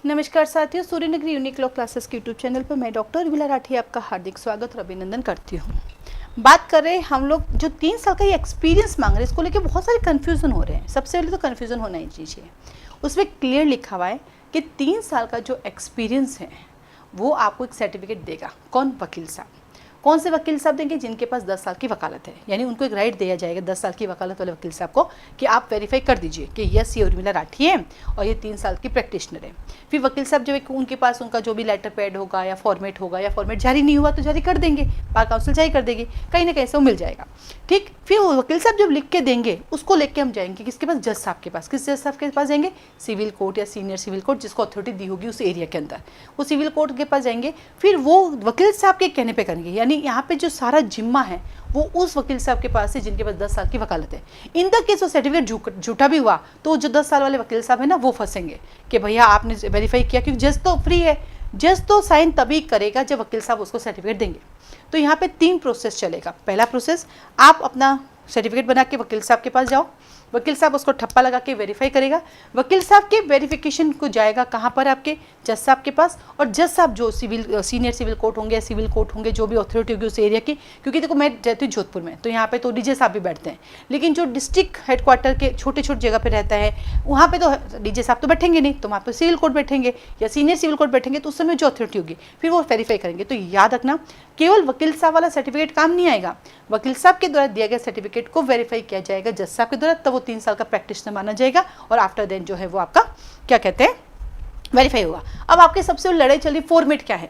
नमस्कार साथियों, Suryanagari unique law classes के यूट्यूब चैनल पर मैं डॉक्टर उर्मिला राठी आपका हार्दिक स्वागत और अभिनंदन करती हूँ। बात कर रहे हैं हम लोग जो 3 साल का ये एक्सपीरियंस मांग रहे हैं, इसको लेके बहुत सारे कन्फ्यूज़न हो रहे हैं। सबसे पहले तो कन्फ्यूज़न होना ही चाहिए, उसमें क्लियर लिखा हुआ है कि 3 साल का जो एक्सपीरियंस है वो आपको एक सर्टिफिकेट देगा। कौन? वकील साहब। कौन से वकील साहब देंगे? जिनके पास 10 साल की वकालत है, यानी उनको एक राइट दिया जाएगा 10 साल की वकालत वाले वकील साहब को कि आप वेरीफाई कर दीजिए कि यस ये उर्मिला राठी है और ये 3 साल की प्रैक्टिशनर है। फिर वकील साहब जब उनके पास उनका जो भी लेटर पैड होगा या फॉर्मेट होगा, या फॉर्मेट जारी नहीं हुआ तो जारी कर देंगे, बार काउंसिल जारी कर देगी, कहीं ना कहीं से वो मिल जाएगा। ठीक, फिर वो वकील साहब जब लिख के देंगे उसको लेके हम जाएंगे किसके पास? जज साहब के पास। किस जज साहब के पास जाएंगे? सिविल कोर्ट या सीनियर सिविल कोर्ट, जिसको अथॉरिटी दी होगी उस एरिया के अंदर, वो सिविल कोर्ट के पास जाएंगे। फिर वो वकील साहब के कहने पे करेंगे, यानी यहाँ पे जो सारा जिम्मा है वो उस वकील साहब के पास है जिनके पास 10 साल की वकालत है। इन द केस वो सर्टिफिकेट झूठा भी हुआ तो जो 10 साल वाले वकील साहब है ना, वो फंसेंगे कि भैया आपने वेरीफाई किया, क्योंकि जज तो फ्री है, जज तो साइन तभी करेगा जब वकील साहब उसको सर्टिफिकेट देंगे। तो यहाँ पे 3 प्रोसेस चलेगा। पहला प्रोसेस, आप अपना सर्टिफिकेट बना के वकील साहब के पास जाओ, वकील साहब उसको ठप्पा लगा के वेरीफाई करेगा। वकील साहब के वेरिफिकेशन को जाएगा कहाँ पर? आपके जज साहब के पास। और जज साहब जो सीनियर सिविल कोर्ट होंगे या सिविल कोर्ट होंगे, जो भी अथॉरिटी होगी उस एरिया की, क्योंकि देखो मैं रहती हूँ जोधपुर में, तो यहाँ पे तो डीजे साहब भी बैठते हैं, लेकिन जो डिस्ट्रिक्ट हेडक्वार्टर के छोटे छोटे जगह पे रहता है वहाँ पे तो डीजे साहब तो बैठेंगे नहीं, तो वहाँ पर सिविल कोर्ट बैठेंगे या सीनियर सिविल कोर्ट बैठेंगे, तो उस समय जो अथॉरिटी होगी फिर वो वेरीफाई करेंगे। तो याद रखना, केवल वकील साहब वाला सर्टिफिकेट काम नहीं आएगा, वकील साहब के द्वारा दिया गया सर्टिफिकेट को वेरीफाई किया जाएगा जज साहब के द्वारा, तब वो 3 साल का प्रैक्टिशनर माना जाएगा और आफ्टर देन जो है वो आपका क्या कहते हैं, वेरीफाई होगा। अब आपके सबसे बड़ी लड़ाई चल रही फॉर्मेट क्या है।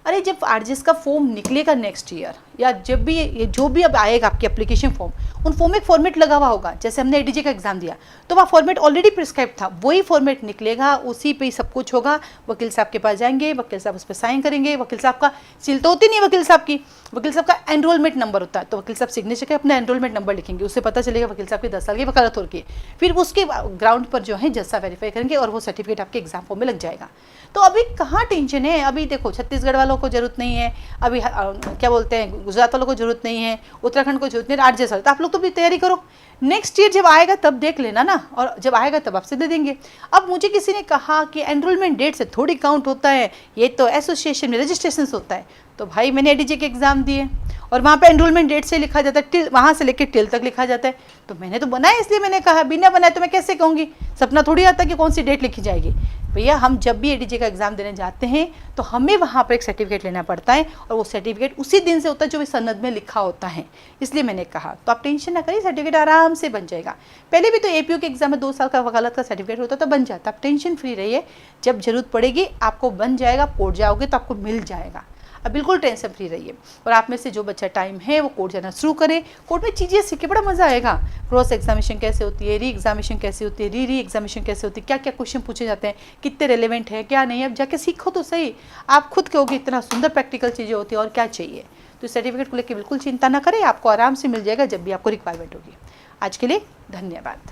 अरे जब आरजीएस का फॉर्म निकलेगा नेक्स्ट ईयर, या जब भी ये जो भी अब आएगा आपकी एप्लीकेशन फॉर्म, उन फॉर्म में एक फॉर्मेट लगा हुआ होगा। जैसे हमने एडीजे का एग्जाम दिया तो वहाँ फॉर्मेट ऑलरेडी प्रिस्क्राइब था, वही फॉर्मेट निकलेगा, उसी पे ही सब कुछ होगा। वकील साहब के पास जाएंगे, वकील साहब उस पर साइन करेंगे। वकील साहब का सील तो होती नहीं वकील साहब की, वकील साहब का एनरोलमेंट नंबर होता है, तो वकील साहब सिग्नेचर के अपना एनरोलमेंट नंबर लिखेंगे, उससे पता चलेगा वकील साहब की 10 साल की वकालत हो रही है। फिर उसके ग्राउंड पर जो है जज साहब वेरीफाई करेंगे और वो सर्टिफिकेट आपके एग्जाम फॉर्म में लग जाएगा। तो अभी कहाँ टेंशन है? अभी देखो छत्तीसगढ़ वालों को जरूरत नहीं है, अभी क्या बोलते हैं गुजरात वालों को जरूरत नहीं है, उत्तराखंड को जरूरत नहीं है, आरजेएस वाले, तो आप लोग तो भी तैयारी करो। नेक्स्ट ईयर जब आएगा तब देख लेना ना, और जब आएगा तब आपसे दे देंगे। अब मुझे किसी ने कहा कि एनरोलमेंट डेट से थोड़ी काउंट होता है, ये तो एसोसिएशन में रजिस्ट्रेशन होता है। तो भाई मैंने एडीजे के एग्जाम दिए और वहाँ पे एनरोलमेंट डेट से लिखा जाता है, टिल वहाँ से लेकर टिल तक लिखा जाता है। तो मैंने तो बनाया, इसलिए मैंने कहा, बिना बनाए तो मैं कैसे कहूँगी? सपना थोड़ी आता कि कौन सी डेट लिखी जाएगी। भैया हम जब भी एडीजे का एग्जाम देने जाते हैं तो हमें वहाँ पर एक सर्टिफिकेट लेना पड़ता है, और वो सर्टिफिकेट उसी दिन से होता है जो भी सनद में लिखा होता है, इसलिए मैंने कहा। तो आप टेंशन ना करिए, सर्टिफिकेट आराम से बन जाएगा। पहले भी तो एपीओ के एग्जाम में 2 साल का वकालत का सर्टिफिकेट होता तो बन जाता। आप टेंशन फ्री रहिए, जब जरूरत पड़ेगी आपको बन जाएगा, कोर्ट जाओगे तो आपको मिल जाएगा। अब बिल्कुल टेंशन फ्री रहिए। और आप में से जो बच्चा टाइम है वो कोर्ट जाना शुरू करे, कोर्ट में चीज़ें सीखे, बड़ा मजा आएगा। क्रॉस एग्जामिनेशन कैसे होती है, री एग्जामिनेशन कैसे होती है, री एग्जामिनेशन कैसे होती है, क्या क्या क्वेश्चन पूछे जाते हैं, कितने रेलेवेंट है क्या नहीं, अब जाके सीखो तो सही। आप खुद कहोगे इतना सुंदर प्रैक्टिकल चीज़ें होती है और क्या चाहिए। तो सर्टिफिकेट को लेकर बिल्कुल चिंता ना करें, आपको आराम से मिल जाएगा जब भी आपको रिक्वायरमेंट होगी। आज के लिए धन्यवाद।